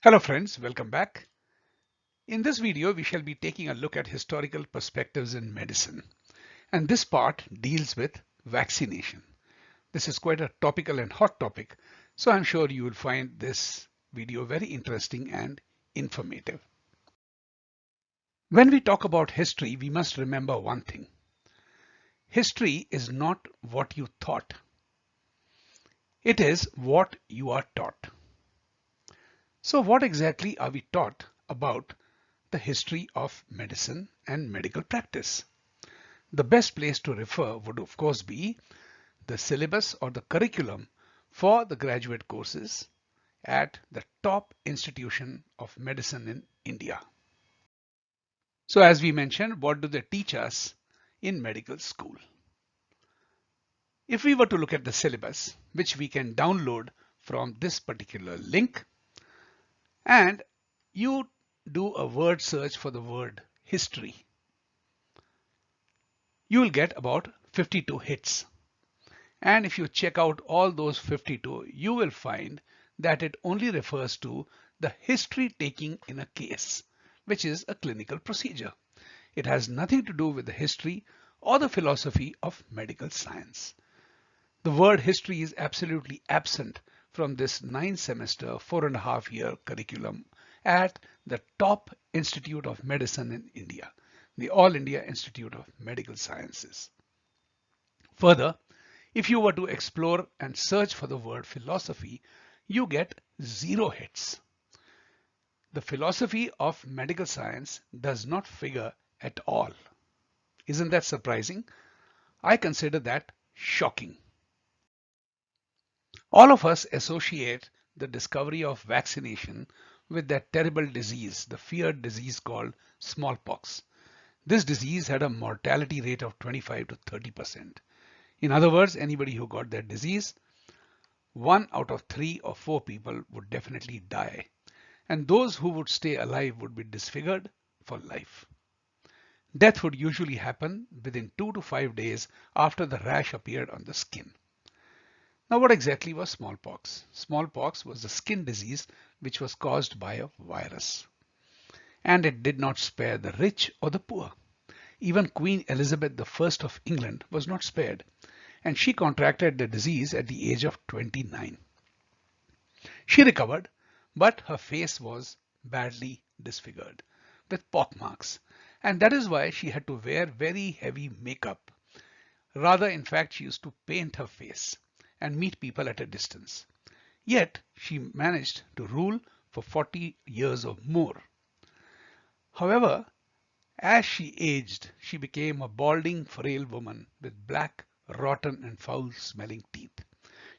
Hello friends, welcome back. In this video, we shall be taking a look at historical perspectives in medicine. And this part deals with vaccination. This is quite a topical and hot topic, so I'm sure you will find this video very interesting and informative. When we talk about history, we must remember one thing. History is not what you thought. It is what you are taught. So what exactly are we taught about the history of medicine and medical practice? The best place to refer would of course be the syllabus or the curriculum for the graduate courses at the top institution of medicine in India. So as we mentioned, what do they teach us in medical school? If we were to look at the syllabus, which we can download from this particular link, and you do a word search for the word history, you will get about 52 hits. And if you check out all those 52, you will find that it only refers to the history taking in a case, which is a clinical procedure. It has nothing to do with the history or the philosophy of medical science. The word history is absolutely absent from this 9-semester, 4.5-year curriculum at the top institute of medicine in India, the All India Institute of Medical Sciences. Further, if you were to explore and search for the word philosophy, you get 0 hits. The philosophy of medical science does not figure at all. Isn't that surprising? I consider that shocking. All of us associate the discovery of vaccination with that terrible disease, the feared disease called smallpox. This disease had a mortality rate of 25 to 30%. In other words, anybody who got that disease, 1 out of 3 or 4 people would definitely die. And those who would stay alive would be disfigured for life. Death would usually happen within 2 to 5 days after the rash appeared on the skin. Now, what exactly was smallpox? Smallpox was a skin disease which was caused by a virus. And it did not spare the rich or the poor. Even Queen Elizabeth I of England was not spared, and she contracted the disease at the age of 29. She recovered, but her face was badly disfigured with pockmarks, and that is why she had to wear very heavy makeup. Rather, in fact, she used to paint her face and meet people at a distance. Yet she managed to rule for 40 years or more. However, as she aged, she became a balding, frail woman with black, rotten and foul-smelling teeth.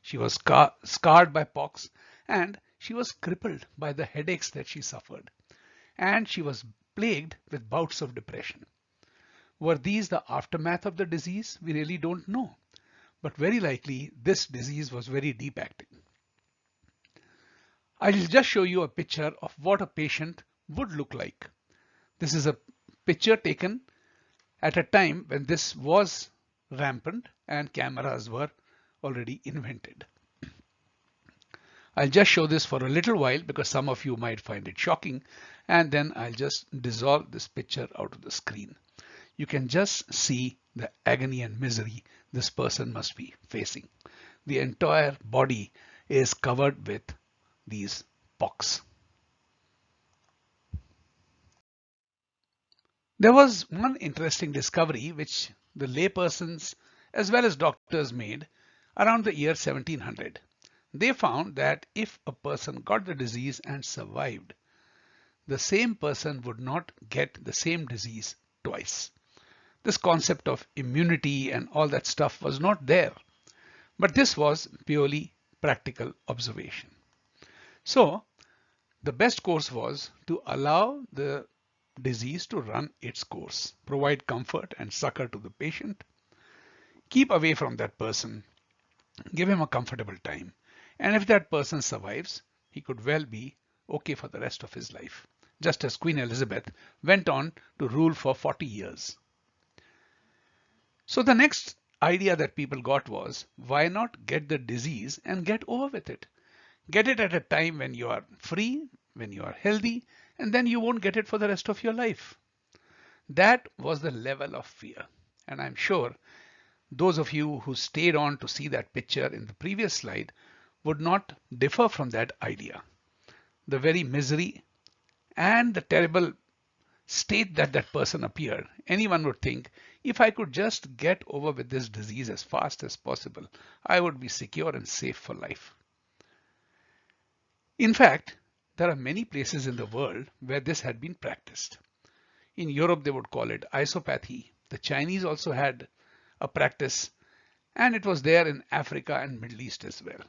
She was scarred by pox, and she was crippled by the headaches that she suffered. And she was plagued with bouts of depression. Were these the aftermath of the disease? We really don't know. But very likely this disease was very deep acting. I will just show you a picture of what a patient would look like. This is a picture taken at a time when this was rampant and cameras were already invented. I'll just show this for a little while because some of you might find it shocking, and then I'll just dissolve this picture out of the screen. You can just see the agony and misery this person must be facing. The entire body is covered with these pox. There was one interesting discovery which the laypersons as well as doctors made around the year 1700. They found that if a person got the disease and survived, the same person would not get the same disease twice. This concept of immunity and all that stuff was not there, but this was purely practical observation. So the best course was to allow the disease to run its course, provide comfort and succor to the patient, keep away from that person, give him a comfortable time, and if that person survives, he could well be okay for the rest of his life, just as Queen Elizabeth went on to rule for 40 years. So the next idea that people got was, why not get the disease and get over with it? Get it at a time when you are free, when you are healthy, and then you won't get it for the rest of your life. That was the level of fear. And I'm sure those of you who stayed on to see that picture in the previous slide would not differ from that idea. The very misery and the terrible state that that person appeared, anyone would think, if I could just get over with this disease as fast as possible, I would be secure and safe for life. In fact, there are many places in the world where this had been practiced. In Europe, they would call it isopathy. The Chinese also had a practice, and it was there in Africa and Middle East as well.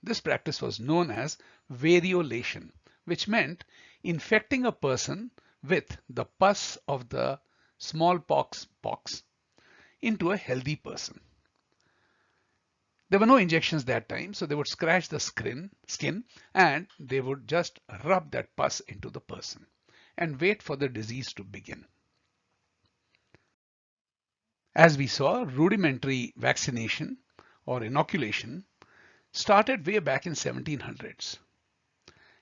This practice was known as variolation, which meant infecting a person with the pus of the smallpox pox into a healthy person. There were no injections that time, so they would scratch the skin and they would just rub that pus into the person and wait for the disease to begin. As we saw, rudimentary vaccination or inoculation started way back in 1700s.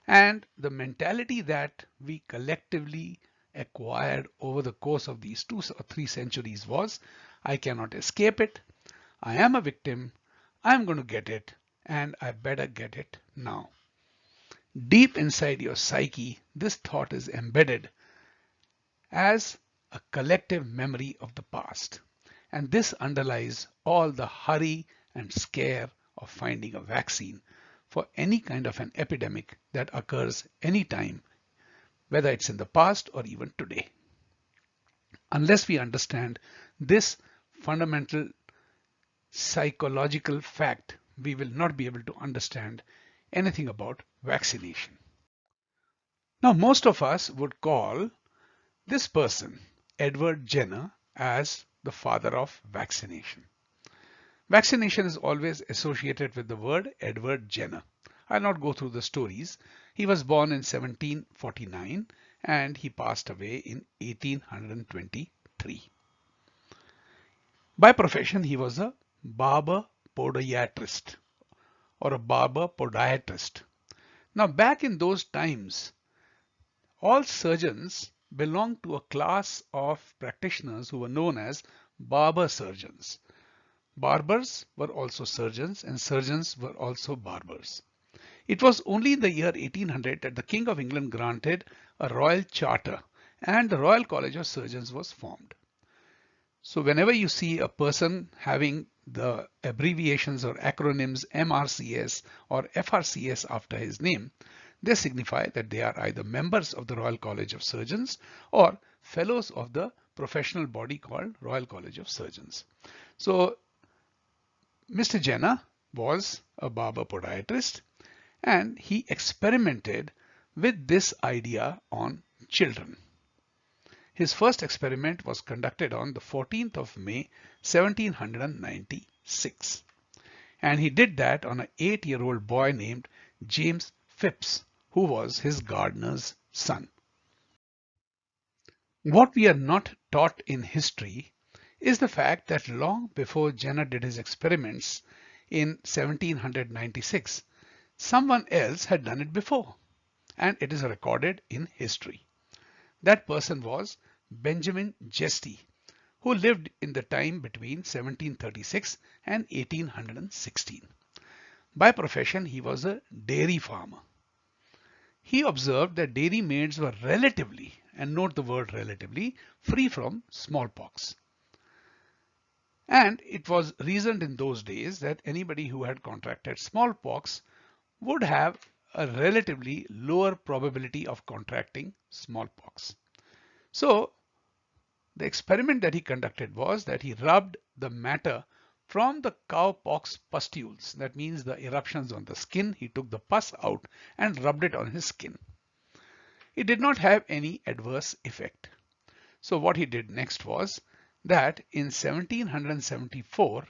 And the mentality that we collectively acquired over the course of these 2 or 3 centuries was, I cannot escape it, I am a victim, I'm going to get it, and I better get it now. Deep inside your psyche, this thought is embedded as a collective memory of the past. And this underlies all the hurry and scare of finding a vaccine for any kind of an epidemic that occurs anytime, whether it's in the past or even today. Unless we understand this fundamental psychological fact, we will not be able to understand anything about vaccination. Now, most of us would call this person, Edward Jenner, as the father of vaccination. Vaccination is always associated with the word Edward Jenner. I'll not go through the stories. He was born in 1749 and he passed away in 1823. By profession, he was a barber podiatrist or a barber podiatrist. Now, back in those times, all surgeons belonged to a class of practitioners who were known as barber surgeons. Barbers were also surgeons and surgeons were also barbers. It was only in the year 1800 that the King of England granted a royal charter and the Royal College of Surgeons was formed. So whenever you see a person having the abbreviations or acronyms MRCS or FRCS after his name, they signify that they are either members of the Royal College of Surgeons or fellows of the professional body called Royal College of Surgeons. So Mr. Jenner was a barber podiatrist and he experimented with this idea on children. His first experiment was conducted on the 14th of May 1796 and he did that on an 8-year-old boy named James Phipps, who was his gardener's son. What we are not taught in history is the fact that long before Jenner did his experiments in 1796, someone else had done it before, and it is recorded in history. That person was Benjamin Jeste, who lived in the time between 1736 and 1816. By profession, he was a dairy farmer. He observed that dairy maids were relatively, and note the word relatively, free from smallpox. And it was reasoned in those days that anybody who had contracted smallpox would have a relatively lower probability of contracting smallpox. So the experiment that he conducted was that he rubbed the matter from the cowpox pustules, that means the eruptions on the skin. He took the pus out and rubbed it on his skin. It did not have any adverse effect. So what he did next was that in 1774,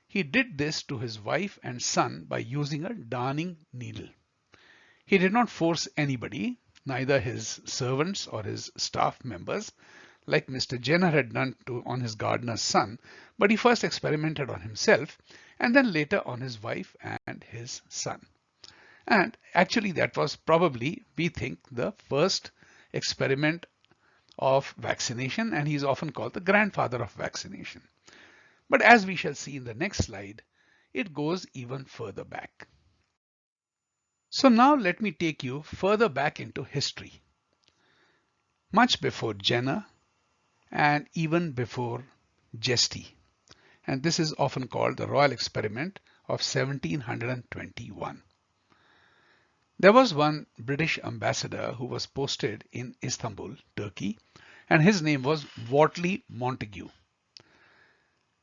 he did this to his wife and son by using a darning needle. He did not force anybody, neither his servants or his staff members, like Mr. Jenner had done on his gardener's son, but he first experimented on himself and then later on his wife and his son. And actually that was probably, we think, the first experiment of vaccination, and he's often called the grandfather of vaccination. But as we shall see in the next slide, it goes even further back. So now let me take you further back into history, much before Jenner and even before Jeste. And this is often called the Royal Experiment of 1721. There was one British ambassador who was posted in Istanbul, Turkey, and his name was Wortley Montagu.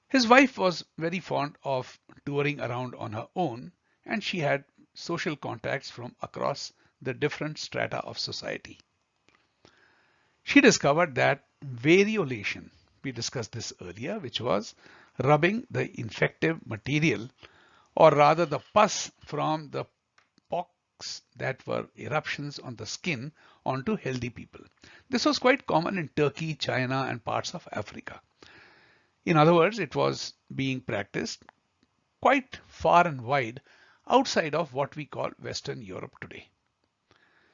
His wife was very fond of touring around on her own, and she had social contacts from across the different strata of society. She discovered that variolation, we discussed this earlier, which was rubbing the infective material, or rather the pus from the pox that were eruptions on the skin, onto healthy people. This was quite common in Turkey, China, and parts of Africa. In other words, it was being practiced quite far and wide outside of what we call Western Europe today.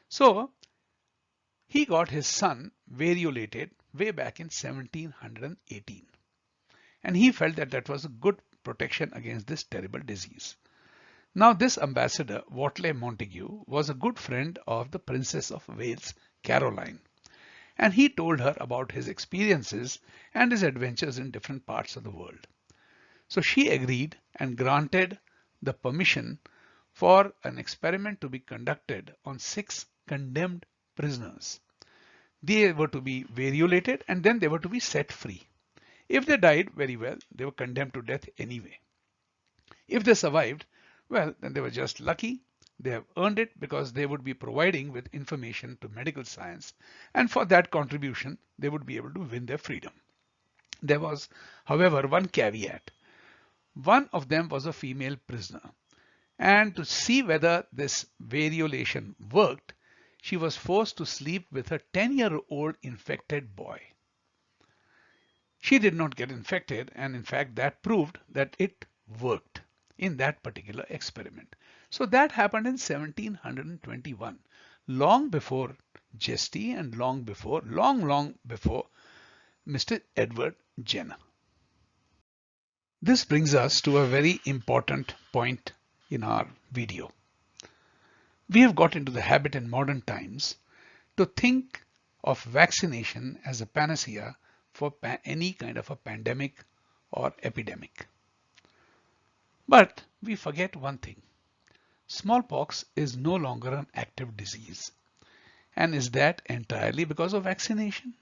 So he got his son variolated way back in 1718, and he felt that that was a good protection against this terrible disease. Now this ambassador, Wortley Montagu, was a good friend of the Princess of Wales, Caroline, and he told her about his experiences and his adventures in different parts of the world. So she agreed and granted the permission for an experiment to be conducted on 6 condemned prisoners. They were to be variolated and then they were to be set free. If they died, very well, they were condemned to death anyway. If they survived, well, then they were just lucky. They have earned it because they would be providing with information to medical science, and for that contribution, they would be able to win their freedom. There was, however, one caveat. One of them was a female prisoner, and to see whether this variolation worked, she was forced to sleep with a 10-year-old infected boy. She did not get infected, and in fact that proved that it worked in that particular experiment. So that happened in 1721, long before Jeste and long before Mr. Edward Jenner. This brings us to a very important point in our video. We have got into the habit in modern times to think of vaccination as a panacea for any kind of a pandemic or epidemic. But we forget one thing. Smallpox is no longer an active disease. And is that entirely because of vaccination?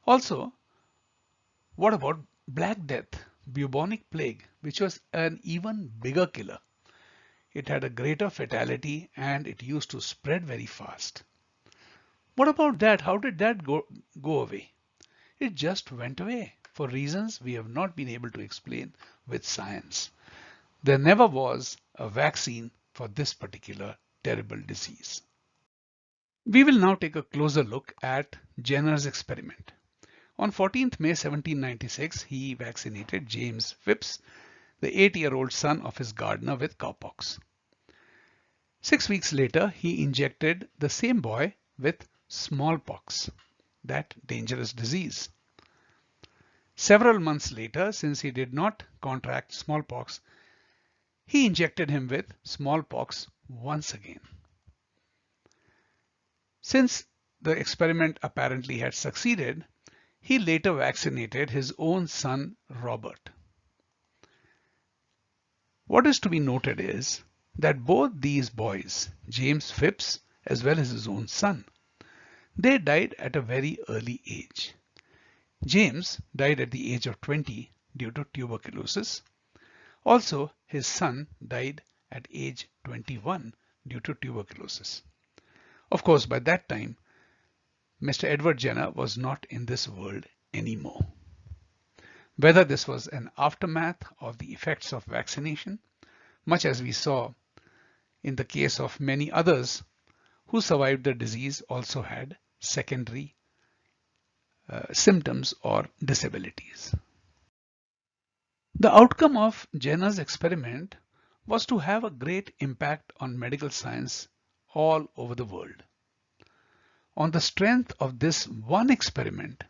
Also, what about Black Death, bubonic plague, which was an even bigger killer? It had a greater fatality and it used to spread very fast. What about that? How did that go away? It just went away for reasons we have not been able to explain with science. There never was a vaccine for this particular terrible disease. We will now take a closer look at Jenner's experiment. On 14th May 1796, he vaccinated James Phipps, the 8-year-old son of his gardener, with cowpox. 6 weeks later, he injected the same boy with smallpox, that dangerous disease. Several months later, since he did not contract smallpox, he injected him with smallpox once again. Since the experiment apparently had succeeded, he later vaccinated his own son, Robert. What is to be noted is that both these boys, James Phipps as well as his own son, they died at a very early age. James died at the age of 20 due to tuberculosis. Also, his son died at age 21 due to tuberculosis. Of course, by that time, Mr. Edward Jenner was not in this world anymore. Whether this was an aftermath of the effects of vaccination, much as we saw in the case of many others who survived the disease also had secondary symptoms or disabilities. The outcome of Jenner's experiment was to have a great impact on medical science all over the world. On the strength of this one experiment,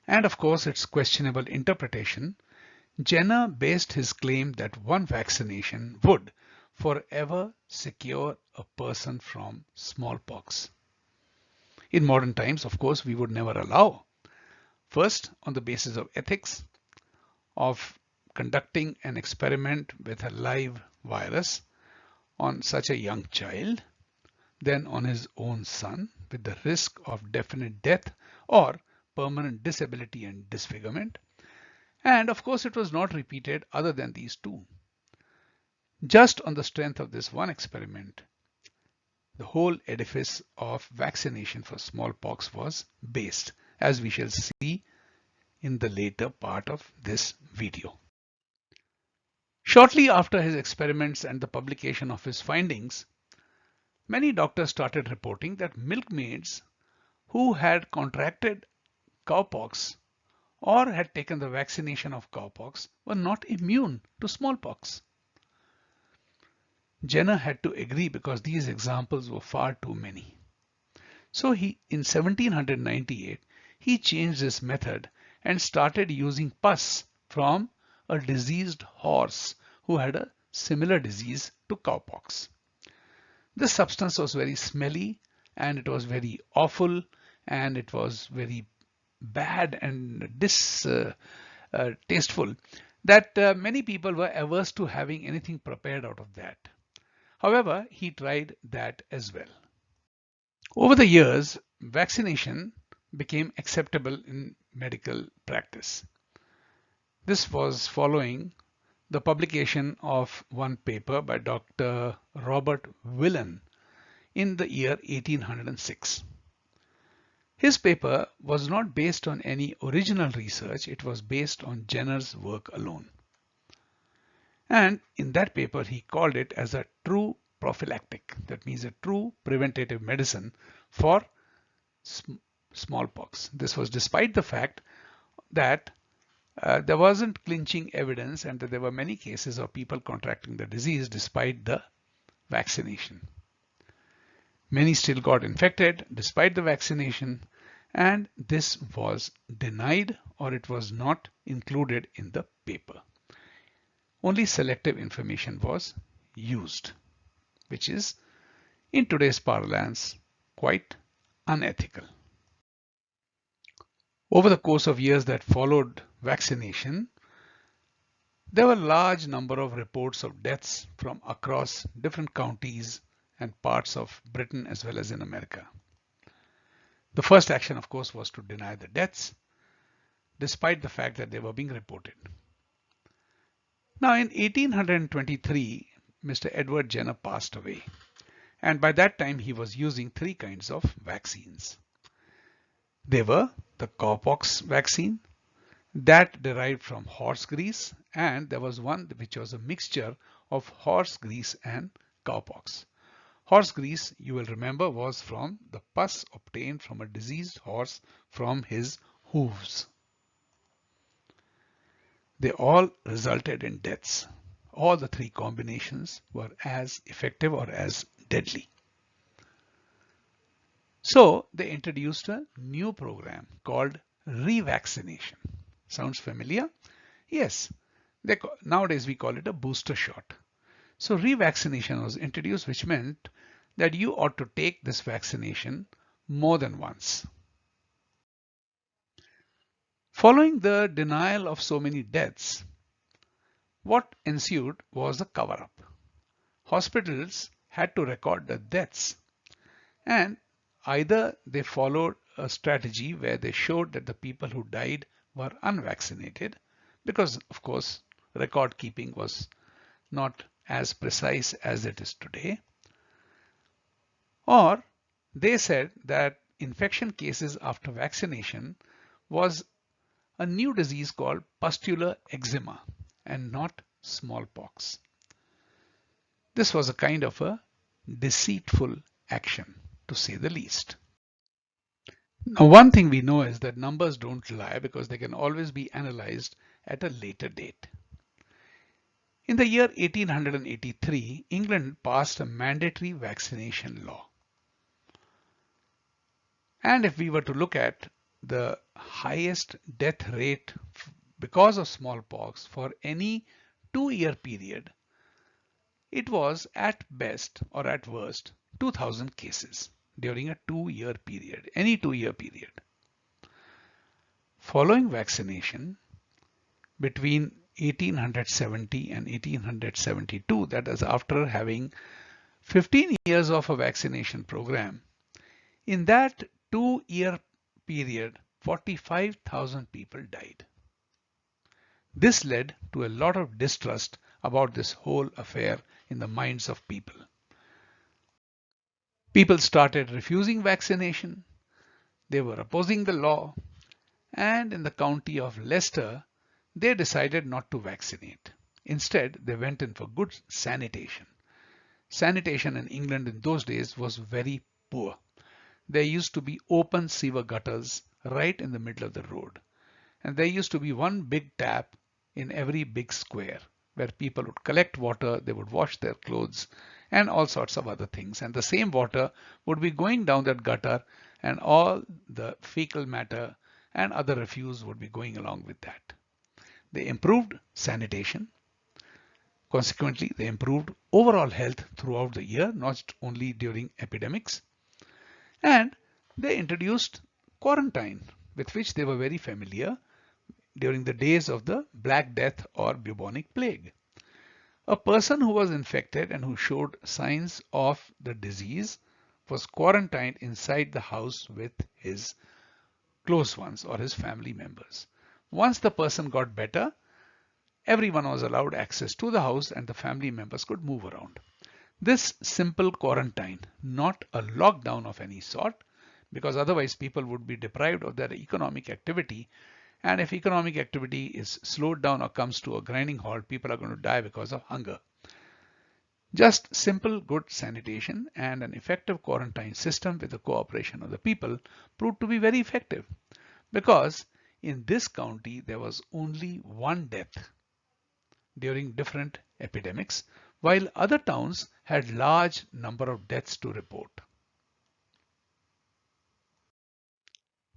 and of course its questionable interpretation, Jenner based his claim that one vaccination would forever secure a person from smallpox. In modern times, of course, we would never allow. First, on the basis of ethics, of conducting an experiment with a live virus on such a young child, then on his own son with the risk of definite death or permanent disability and disfigurement. And of course, it was not repeated other than these two. Just on the strength of this one experiment, the whole edifice of vaccination for smallpox was based, as we shall see in the later part of this video. Shortly after his experiments and the publication of his findings, many doctors started reporting that milkmaids who had contracted cowpox or had taken the vaccination of cowpox were not immune to smallpox. Jenner had to agree because these examples were far too many. So in 1798, he changed his method and started using pus from a diseased horse who had a similar disease to cowpox. This substance was very smelly and it was very awful and it was very bad and distasteful that many people were averse to having anything prepared out of that. However, he tried that as well. Over the years, vaccination became acceptable in medical practice. This was following the publication of one paper by Dr. Robert Willan in the year 1806. His paper was not based on any original research, it was based on Jenner's work alone. And in that paper, he called it as a true prophylactic, that means a true preventative medicine for smallpox. This was despite the fact that there wasn't clinching evidence and that there were many cases of people contracting the disease despite the vaccination. Many still got infected despite the vaccination, and this was denied or it was not included in the paper. Only selective information was used, which is, in today's parlance, quite unethical. Over the course of years that followed vaccination, there were a large number of reports of deaths from across different counties and parts of Britain as well as in America. The first action, of course, was to deny the deaths, despite the fact that they were being reported. Now, in 1823, Mr. Edward Jenner passed away, and by that time he was using three kinds of vaccines. They were the cowpox vaccine, that derived from horse grease, and there was one which was a mixture of horse grease and cowpox. Horse grease, you will remember, was from the pus obtained from a diseased horse from his hooves. They all resulted in deaths. All the three combinations were as effective or as deadly. So they introduced a new program called revaccination. Sounds familiar? Yes. Nowadays we call it a booster shot. So revaccination was introduced, which meant that you ought to take this vaccination more than once. Following the denial of so many deaths, what ensued was a cover-up. Hospitals had to record the deaths, and either they followed a strategy where they showed that the people who died were unvaccinated, because of course record keeping was not as precise as it is today, or they said that infection cases after vaccination was a new disease called pustular eczema and not smallpox. This was a kind of a deceitful action, to say the least. Now, one thing we know is that numbers don't lie because they can always be analyzed at a later date. In the year 1883, England passed a mandatory vaccination law. And if we were to look at the highest death rate because of smallpox for any 2-year period, it was at best or at worst 2000 cases during a 2-year period, any 2-year period. Following vaccination between 1870 and 1872, that is after having 15 years of a vaccination program, in that 2-year period, 45,000 people died. This led to a lot of distrust about this whole affair in the minds of people. People started refusing vaccination, they were opposing the law, and in the county of Leicester, they decided not to vaccinate. Instead, they went in for good sanitation. Sanitation in England in those days was very poor. There used to be open sewer gutters right in the middle of the road. And there used to be one big tap in every big square where people would collect water, they would wash their clothes and all sorts of other things. And the same water would be going down that gutter and all the fecal matter and other refuse would be going along with that. They improved sanitation. Consequently, they improved overall health throughout the year, not only during epidemics. And they introduced quarantine, with which they were very familiar during the days of the Black Death or bubonic plague. A person who was infected and who showed signs of the disease was quarantined inside the house with his close ones or his family members. Once the person got better, everyone was allowed access to the house and the family members could move around. This simple quarantine, not a lockdown of any sort, because otherwise people would be deprived of their economic activity. And if economic activity is slowed down or comes to a grinding halt, people are going to die because of hunger. Just simple good sanitation and an effective quarantine system with the cooperation of the people proved to be very effective, because in this county there was only one death during different epidemics, while other towns had large number of deaths to report.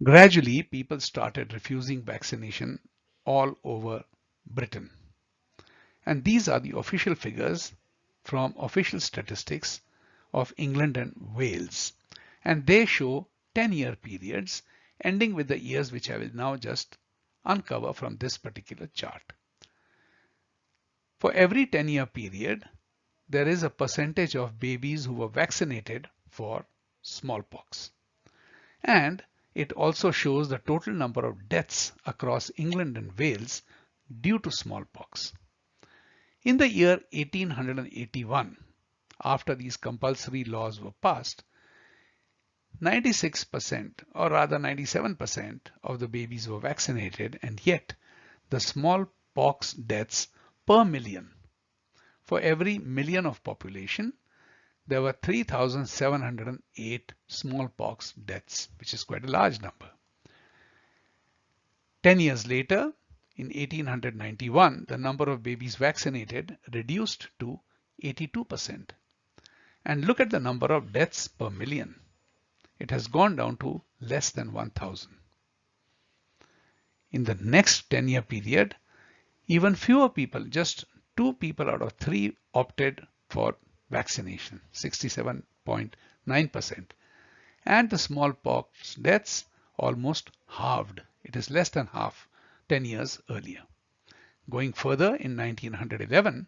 Gradually, people started refusing vaccination all over Britain. And these are the official figures from official statistics of England and Wales. And they show 10-year periods ending with the years which I will now just uncover from this particular chart. For every 10-year period, there is a percentage of babies who were vaccinated for smallpox. And it also shows the total number of deaths across England and Wales due to smallpox. In the year 1881, after these compulsory laws were passed, 96% or rather 97% of the babies were vaccinated, and yet the smallpox deaths per million, for every million of population, there were 3,708 smallpox deaths, which is quite a large number. 10 years later, in 1891, the number of babies vaccinated reduced to 82%. And look at the number of deaths per million. It has gone down to less than 1,000. In the next 10-year period, even fewer people, just 2 people out of 3 opted for vaccination, 67.9%. And the smallpox deaths almost halved. It is less than half 10 years earlier. Going further, in 1911,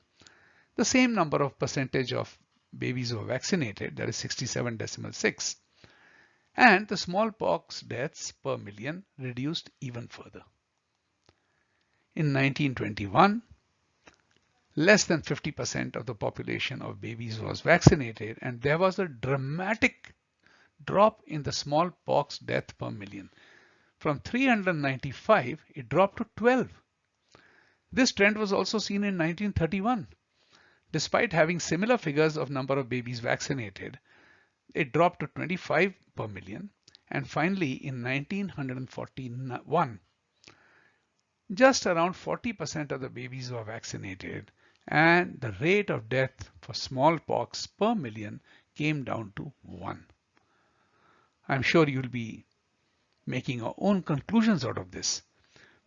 the same number of percentage of babies were vaccinated, that is 67.6, and the smallpox deaths per million reduced even further. In 1921, less than 50% of the population of babies was vaccinated, and there was a dramatic drop in the smallpox death per million. From 395, it dropped to 12. This trend was also seen in 1931. Despite having similar figures of number of babies vaccinated, it dropped to 25 per million. And finally, in 1941, just around 40% of the babies were vaccinated, and the rate of death for smallpox per million came down to 1. I'm sure you'll be making your own conclusions out of this.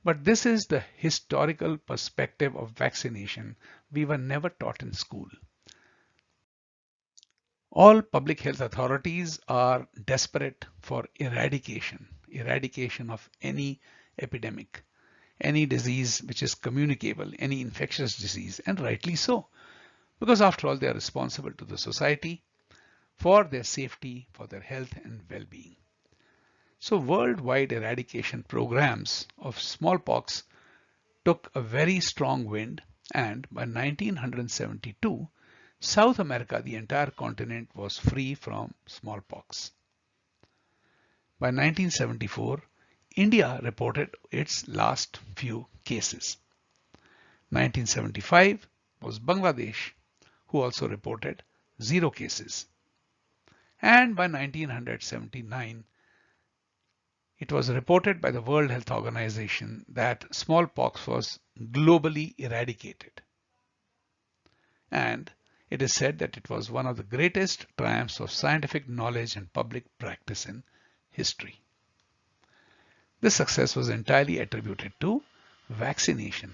But this is the historical perspective of vaccination we were never taught in school. All public health authorities are desperate for eradication of any epidemic, any disease which is communicable, any infectious disease, and rightly so, because after all, they are responsible to the society for their safety, for their health and well-being. So worldwide eradication programs of smallpox took a very strong wind, and by 1972, South America, the entire continent, was free from smallpox. By 1974, India reported its last few cases. 1975 was Bangladesh, who also reported 0 cases. And by 1979, it was reported by the World Health Organization that smallpox was globally eradicated. And it is said that it was one of the greatest triumphs of scientific knowledge and public practice in history. This success was entirely attributed to vaccination.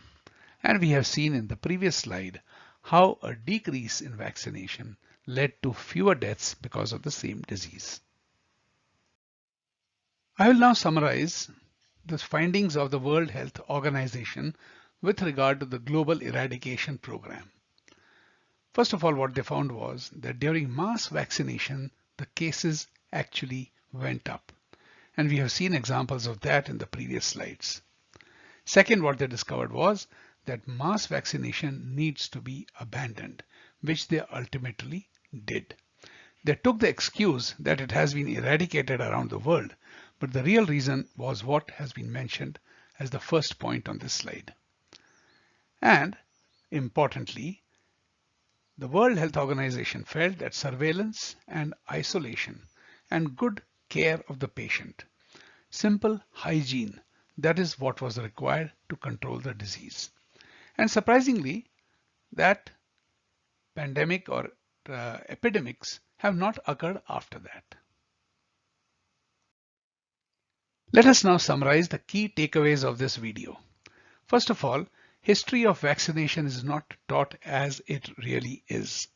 And we have seen in the previous slide how a decrease in vaccination led to fewer deaths because of the same disease. I will now summarize the findings of the World Health Organization with regard to the global eradication program. First of all, what they found was that during mass vaccination, the cases actually went up. And we have seen examples of that in the previous slides. Second, what they discovered was that mass vaccination needs to be abandoned, which they ultimately did. They took the excuse that it has been eradicated around the world, but the real reason was what has been mentioned as the first point on this slide. And importantly, the World Health Organization felt that surveillance and isolation and good care of the patient, simple hygiene, that is what was required to control the disease. And surprisingly, that pandemic or epidemics have not occurred after that. Let us now summarize the key takeaways of this video. First of all, history of vaccination is not taught as it really is.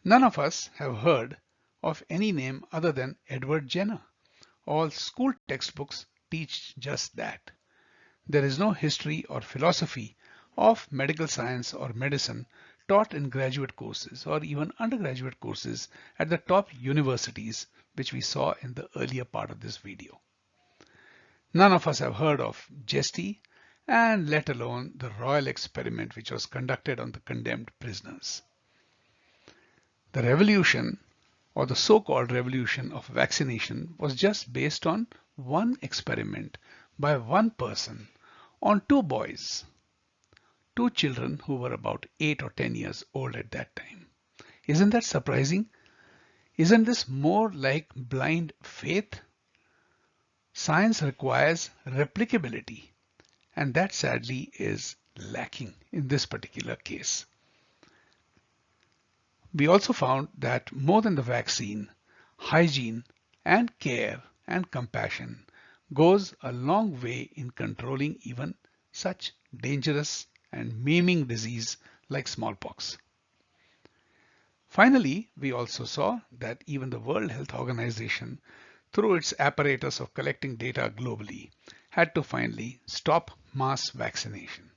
None of us have heard of any name other than Edward Jenner. All school textbooks teach just that. There is no history or philosophy of medical science or medicine taught in graduate courses or even undergraduate courses at the top universities, which we saw in the earlier part of this video. None of us have heard of Jeste, and let alone the royal experiment which was conducted on the condemned prisoners. The revolution, or the so-called revolution of vaccination, was just based on one experiment by one person on 2 boys, 2 children who were about 8 or 10 years old at that time. Isn't that surprising? Isn't this more like blind faith? Science requires replicability, and that sadly is lacking in this particular case. We also found that more than the vaccine, hygiene and care and compassion goes a long way in controlling even such dangerous and maiming disease like smallpox. Finally, we also saw that even the World Health Organization, through its apparatus of collecting data globally, had to finally stop mass vaccination.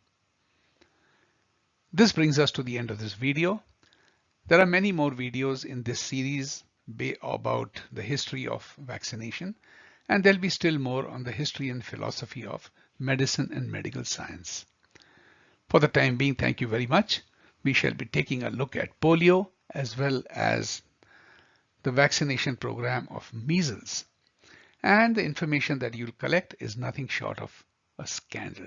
This brings us to the end of this video. There are many more videos in this series about the history of vaccination, and there'll be still more on the history and philosophy of medicine and medical science. For the time being, thank you very much. We shall be taking a look at polio as well as the vaccination program of measles. And the information that you'll collect is nothing short of a scandal.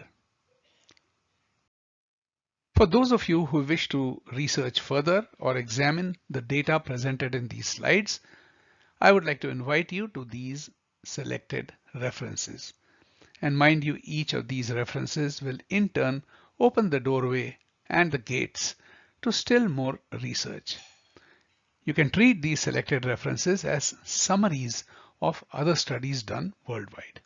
For those of you who wish to research further or examine the data presented in these slides, I would like to invite you to these selected references. And mind you, each of these references will in turn open the doorway and the gates to still more research. You can treat these selected references as summaries of other studies done worldwide.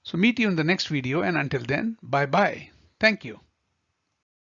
So meet you in the next video, and until then, bye bye. Thank you.